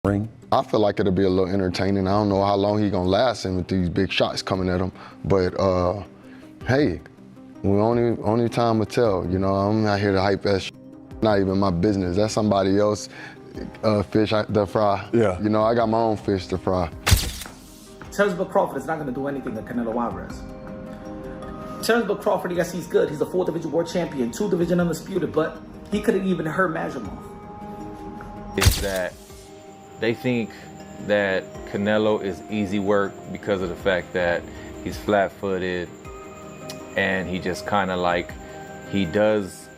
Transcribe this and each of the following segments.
ring? I feel like it'll be a little entertaining. I don't know how long he's gonna last in with these big shots coming at him, but hey, we only time will tell. You know, I'm not here to hype that shit. Not even my business. That's somebody else fish to fry. Yeah. You know, I got my own fish to fry. Terence Crawford is not going to do anything to Canelo Alvarez. Terence Crawford, yes, he's good. He's a 4-division world champion, 2-division undisputed, but he couldn't even hurt Madrimov. Is that they think that Canelo is easy work because of the fact that he's flat-footed and he just kind of like, he does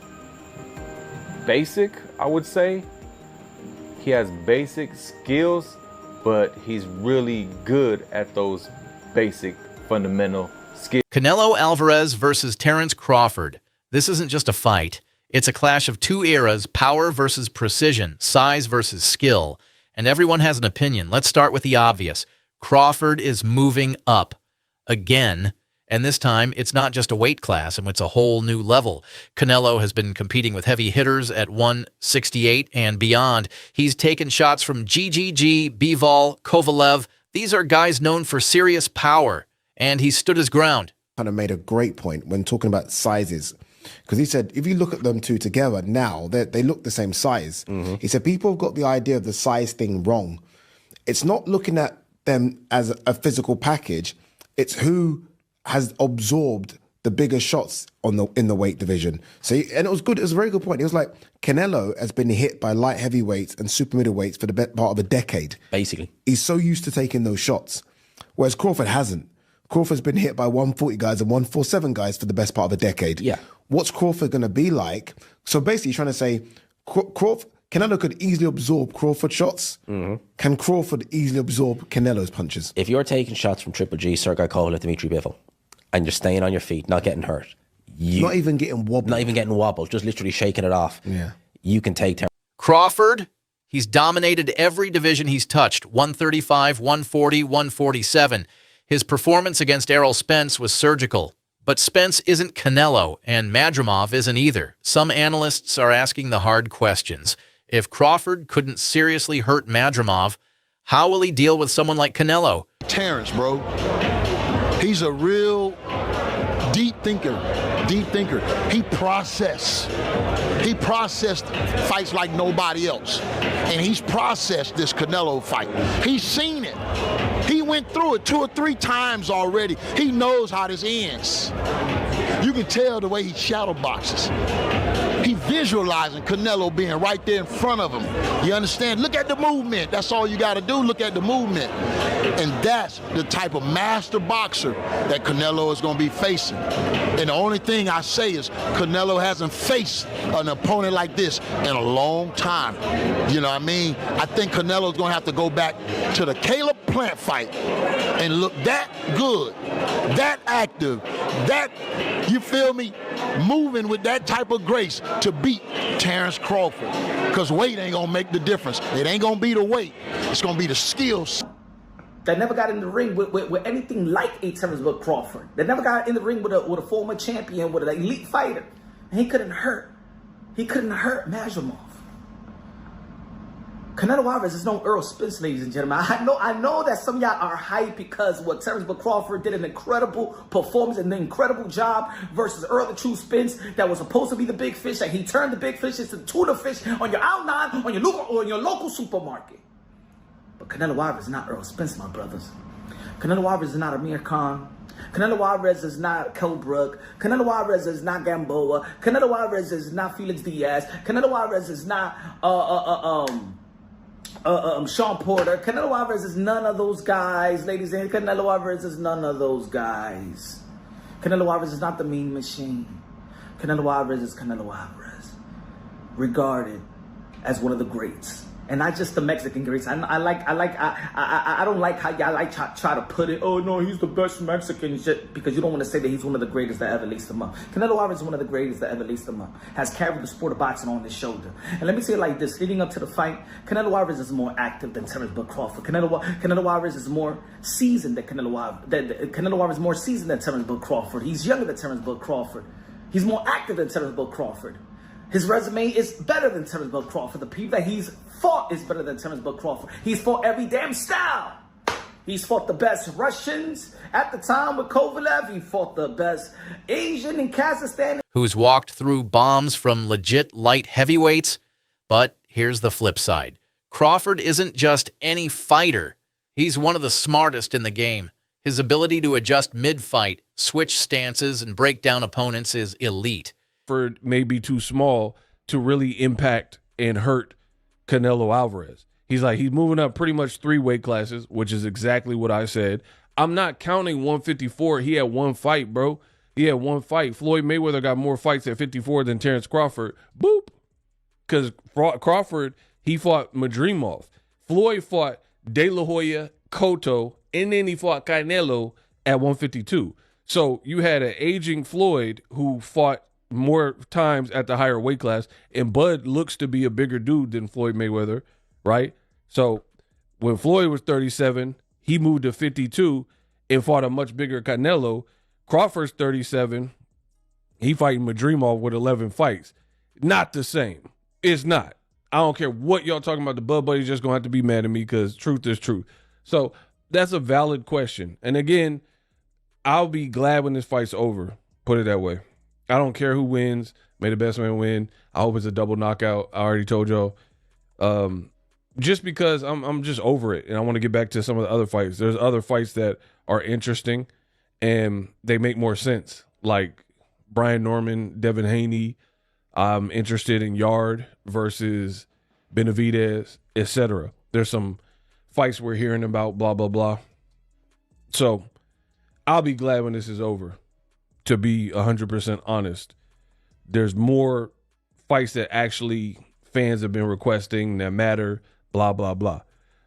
basic, I would say. He has basic skills, but he's really good at those basic fundamental skills. Canelo Alvarez versus Terence Crawford. This isn't just a fight. It's a clash of two eras, power versus precision, size versus skill. And everyone has an opinion. Let's start with the obvious. Crawford is moving up again. And this time, it's not just a weight class, and it's a whole new level. Canelo has been competing with heavy hitters at 168 and beyond. He's taken shots from GGG, Bivol, Kovalev. These are guys known for serious power, and he stood his ground. Kind of made a great point when talking about sizes, because he said, if you look at them two together now, they look the same size. Mm-hmm. He said, people have got the idea of the size thing wrong. It's not looking at them as a physical package. It's who has absorbed the bigger shots in the weight division. So, and it was good. It was a very good point. It was like Canelo has been hit by light heavyweights and super middleweights for the better part of a decade. Basically, he's so used to taking those shots, whereas Crawford hasn't. Crawford's been hit by 140 guys and 147 guys for the best part of a decade. Yeah. What's Crawford going to be like? So basically, he's trying to say Canelo could easily absorb Crawford shots. Mm-hmm. Can Crawford easily absorb Canelo's punches? If you're taking shots from Triple G, Sergey Kovalev, Dmitry Bivol, and you're staying on your feet, not getting hurt. Not even getting wobbled. Not even getting wobbled, just literally shaking it off. Yeah. You can take Crawford, he's dominated every division he's touched, 135, 140, 147. His performance against Errol Spence was surgical. But Spence isn't Canelo, and Madrimov isn't either. Some analysts are asking the hard questions. If Crawford couldn't seriously hurt Madrimov, how will he deal with someone like Canelo? Terence, bro. He's a real deep thinker. He processed fights like nobody else. And he's processed this Canelo fight. He's seen it. He went through it 2 or 3 times already. He knows how this ends. You can tell the way he shadow boxes. He visualizing Canelo being right there in front of him. You understand? Look at the movement. That's all you got to do. Look at the movement. And that's the type of master boxer that Canelo is going to be facing. And the only thing I say is Canelo hasn't faced an opponent like this in a long time. You know what I mean? I think Canelo's going to have to go back to the Caleb Plant fight and look that good, that active, that, you feel me, moving with that type of grace to beat Terence Crawford. Because weight ain't going to make the difference. It ain't going to be the weight. It's going to be the skills. That never got in the ring with anything like a Terence Crawford. That never got in the ring with a former champion, with an elite fighter. And he couldn't hurt Madrimov. Canelo Alvarez is no Earl Spence, ladies and gentlemen. I know that some of y'all are hyped because what Terence Crawford did an incredible performance and an incredible job versus Earl the True Spence that was supposed to be the big fish, that he turned the big fish into tuna fish on your outline, on your local supermarket. But Canelo Alvarez is not Earl Spence, my brothers. Canelo Alvarez is not Amir Khan. Canelo Alvarez is not Kelbrook. Canelo Alvarez is not Gamboa. Canelo Alvarez is not Felix Diaz. Canelo Alvarez is not Sean Porter. Canelo Alvarez is none of those guys, ladies and gentlemen. Canelo Alvarez is none of those guys. Canelo Alvarez is not the Mean Machine. Canelo Alvarez is Canelo Alvarez, regarded as one of the greats. And not just the Mexican greats. I don't like how y'all try to put it. Oh no, he's the best Mexican, because you don't want to say that he's one of the greatest that ever laced him up. Canelo Alvarez is one of the greatest that ever laced him up. Has carried the sport of boxing on his shoulder. And let me say it like this: leading up to the fight, Canelo Alvarez is more active than Terence Crawford. Canelo Alvarez is more seasoned than Canelo Alvarez is more seasoned than Terence Crawford. He's younger than Terence Crawford. He's more active than Terence Crawford. His resume is better than Terence Bud Crawford. The people that he's fought is better than Terence Bud Crawford. He's fought every damn style. He's fought the best Russians at the time with Kovalev. He fought the best Asian in Kazakhstan. Who's walked through bombs from legit light heavyweights. But here's the flip side. Crawford isn't just any fighter. He's one of the smartest in the game. His ability to adjust mid-fight, switch stances, and break down opponents is elite. Crawford may be too small to really impact and hurt Canelo Alvarez. He's moving up pretty much 3 weight classes, which is exactly what I said. I'm not counting 154. He had 1 fight, bro. He had 1 fight. Floyd Mayweather got more fights at 54 than Terence Crawford. Boop. Because Crawford, he fought Madrimov. Floyd fought De La Hoya, Cotto, and then he fought Canelo at 152. So you had an aging Floyd who fought more times at the higher weight class, and Bud looks to be a bigger dude than Floyd Mayweather, right? So when Floyd was 37, he moved to 52 and fought a much bigger Canelo. Crawford's 37, he fighting Madrimov with 11 fights. Not the same. It's not. I don't care what y'all talking about. The Bud Buddy's just going to have to be mad at me because truth is truth. So that's a valid question. And again, I'll be glad when this fight's over. Put it that way. I don't care who wins. May the best man win. I hope it's a double knockout. I already told y'all. Just because I'm just over it, and I want to get back to some of the other fights. There's other fights that are interesting, and they make more sense. Like Brian Norman, Devin Haney. I'm interested in Yard versus Benavidez, etc. There's some fights we're hearing about, blah, blah, blah. So I'll be glad when this is over, to be 100% honest. There's more fights that actually fans have been requesting that matter, blah, blah, blah.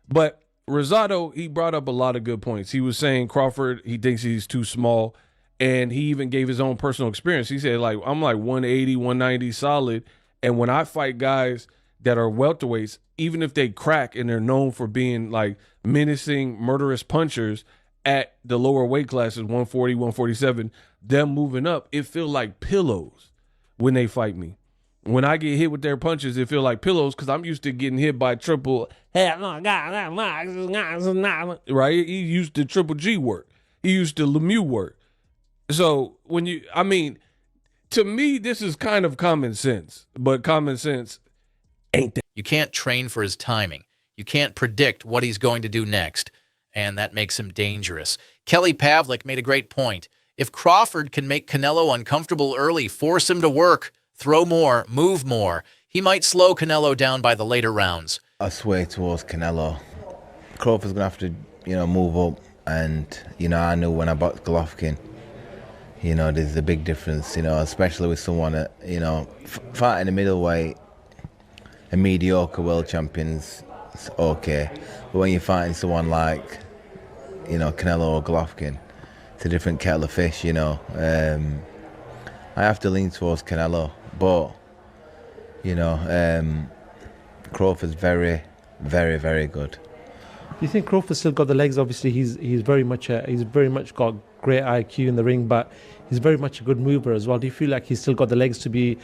But Rosado, he brought up a lot of good points. He was saying Crawford, he thinks he's too small. And he even gave his own personal experience. He said, I'm 180, 190 solid. And when I fight guys that are welterweights, even if they crack and they're known for being menacing, murderous punchers at the lower weight classes, 140, 147, them moving up, it feel like pillows when they fight me. When I get hit with their punches, it feel like pillows because I'm used to getting hit by triple, right? He used to Triple G work. He used to Lemieux work. So to me, this is kind of common sense, but common sense ain't that. You can't train for his timing. You can't predict what he's going to do next, and that makes him dangerous. Kelly Pavlik made a great point. If Crawford can make Canelo uncomfortable early, force him to work, throw more, move more, he might slow Canelo down by the later rounds. I sway towards Canelo. Crawford's going to have to, move up, and, I knew when I boxed Golovkin, there's a big difference, especially with someone that, fighting a middleweight, a mediocre world champion's okay. But when you're fighting someone like, Canelo or Golovkin, it's a different kettle of fish, I have to lean towards Canelo, but, Crawford's very, very, very good. Do you think Crawford's still got the legs? Obviously, he's very much got great IQ in the ring, but he's very much a good mover as well. Do you feel like he's still got the legs to be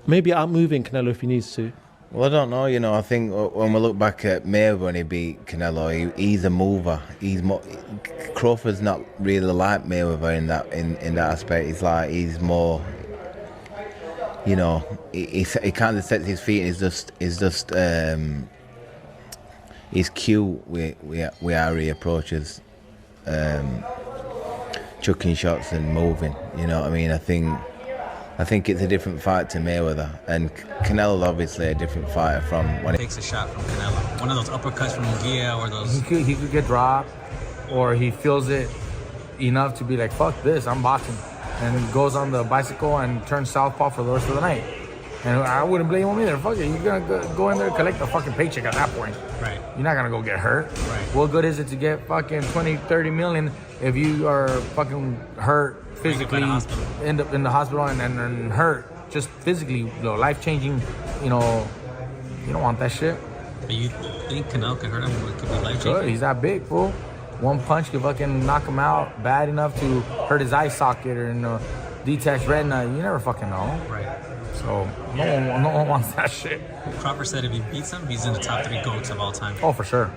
maybe out-moving Canelo if he needs to? Well, I don't know. I think when we look back at Mayweather when he beat Canelo, he's a mover. Crawford's not really like Mayweather in that aspect. He's more. He kind of sets his feet. He's cute with how he approaches chucking shots and moving. You know what I mean? I think it's a different fight to Mayweather, and Canelo's obviously a different fighter from when he takes a shot from Canelo. One of those uppercuts from Munguia or those. He could get dropped, or he feels it enough to be like, fuck this, I'm boxing. And goes on the bicycle and turns southpaw for the rest of the night. And I wouldn't blame him either. Fuck it, you're gonna go in there and collect a fucking paycheck at that point. Right. You're not gonna go get hurt. Right. What good is it to get fucking 20, 30 million if you are fucking hurt physically, end up in the hospital and hurt just physically, life-changing, you don't want that shit. But you think Canelo could hurt him? It could be life-changing? Sure, he's that big, fool. One punch could fucking knock him out bad enough to hurt his eye socket or detached retina, you never fucking know. Right. So no one wants that shit. Crawford said if he beats him, he's in the top 3 GOATs of all time. Oh, for sure.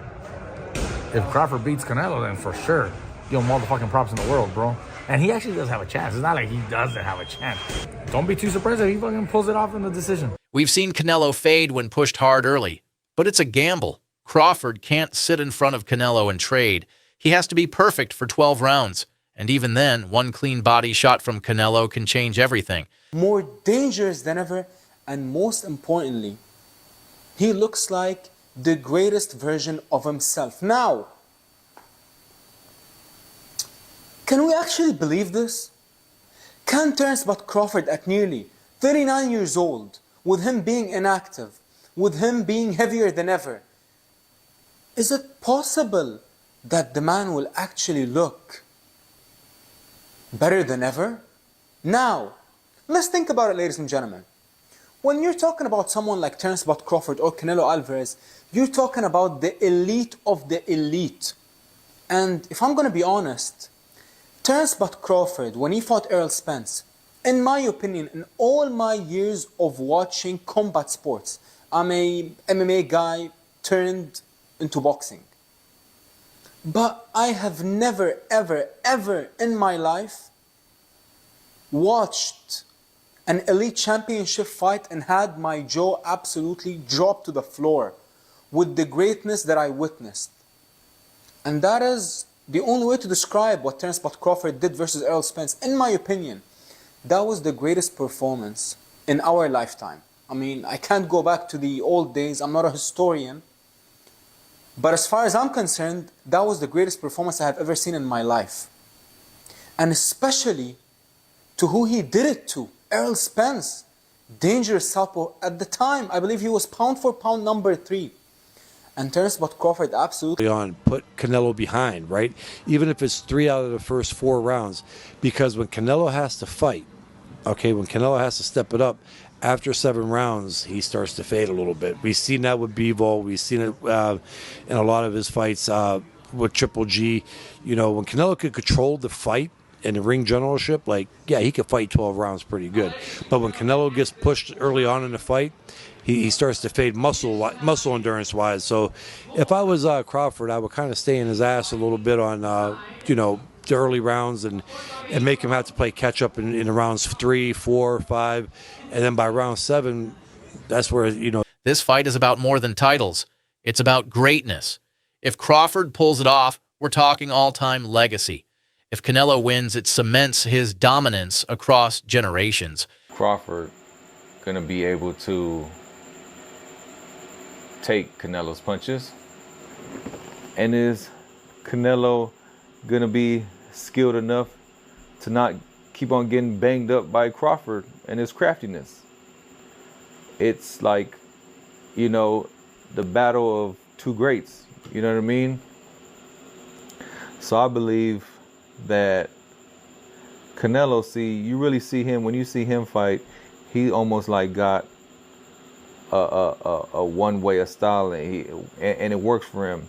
If Crawford beats Canelo, then for sure, give him all the fucking props in the world, bro. And he actually does have a chance. It's not like he doesn't have a chance. Don't be too surprised if he fucking pulls it off in the decision. We've seen Canelo fade when pushed hard early, but it's a gamble. Crawford can't sit in front of Canelo and trade. He has to be perfect for 12 rounds. And even then, one clean body shot from Canelo can change everything. More dangerous than ever, and most importantly, he looks like the greatest version of himself. Now, can we actually believe this? Can Terence Crawford at nearly 39 years old, with him being inactive, with him being heavier than ever, is it possible that the man will actually look better than ever? Now, let's think about it, ladies and gentlemen. When you're talking about someone like Terence Crawford or Canelo Alvarez, you're talking about the elite of the elite. And if I'm going to be honest, Terence Crawford, when he fought Errol Spence, in my opinion, in all my years of watching combat sports, I'm a MMA guy turned into boxing. But I have never, ever, ever in my life watched an elite championship fight and had my jaw absolutely drop to the floor with the greatness that I witnessed. And that is the only way to describe what Terence Crawford did versus Errol Spence. In my opinion, that was the greatest performance in our lifetime. I mean, I can't go back to the old days. I'm not a historian. But as far as I'm concerned, that was the greatest performance I have ever seen in my life. And especially to who he did it to, Errol Spence. Dangerous southpaw. At the time, I believe he was pound for pound number 3. And Terence Crawford absolutely put Canelo behind, right? Even if it's 3 out of the first 4 rounds. Because when Canelo has to fight, okay, when Canelo has to step it up, after 7 rounds, he starts to fade a little bit. We've seen that with Bivol. We've seen it in a lot of his fights with Triple G. You know, when Canelo could control the fight and the ring generalship, like, yeah, he could fight 12 rounds pretty good. But when Canelo gets pushed early on in the fight, he starts to fade muscle endurance-wise. So if I was Crawford, I would kind of stay in his ass a little bit on, you know, the early rounds and make him have to play catch-up in rounds 3, 4, 5. And then by round 7, that's where, you know. This fight is about more than titles. It's about greatness. If Crawford pulls it off, we're talking all-time legacy. If Canelo wins, it cements his dominance across generations. Crawford going to be able to take Canelo's punches? And is Canelo going to be skilled enough to not keep on getting banged up by Crawford and his craftiness? It's like, you know, the battle of 2 greats. You know what I mean? So I believe that Canelo, you really see him, when you see him fight, he almost like got a one-way of style, and it works for him.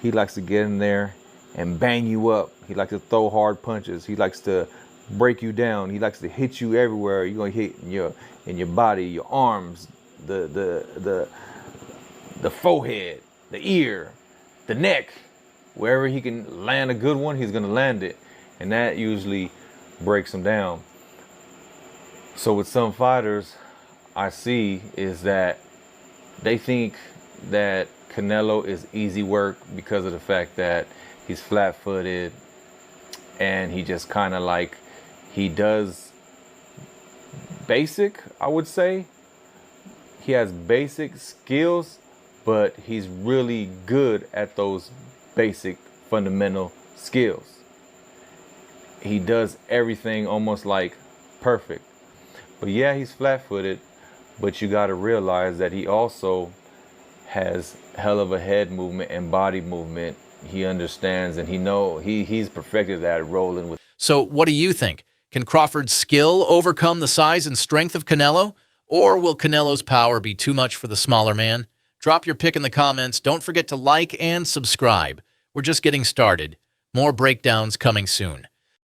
He likes to get in there and bang you up. He likes to throw hard punches. He likes to break you down. He likes to hit you everywhere. You're gonna hit in your body, your arms, the forehead, the ear, the neck. Wherever he can land a good one, he's gonna land it, and that usually breaks him down. So with some fighters, I see is that they think that Canelo is easy work because of the fact that he's flat-footed and he just kind of like, he does basic, I would say. He has basic skills, but he's really good at those basic fundamental skills. He does everything almost like perfect. But yeah, he's flat-footed, but you got to realize that he also has hell of a head movement and body movement. He understands, and he's perfected that rolling with. So what do you think? Can Crawford's skill overcome the size and strength of Canelo? Or will Canelo's power be too much for the smaller man? Drop your pick in the comments. Don't forget to like and subscribe. We're just getting started. More breakdowns coming soon.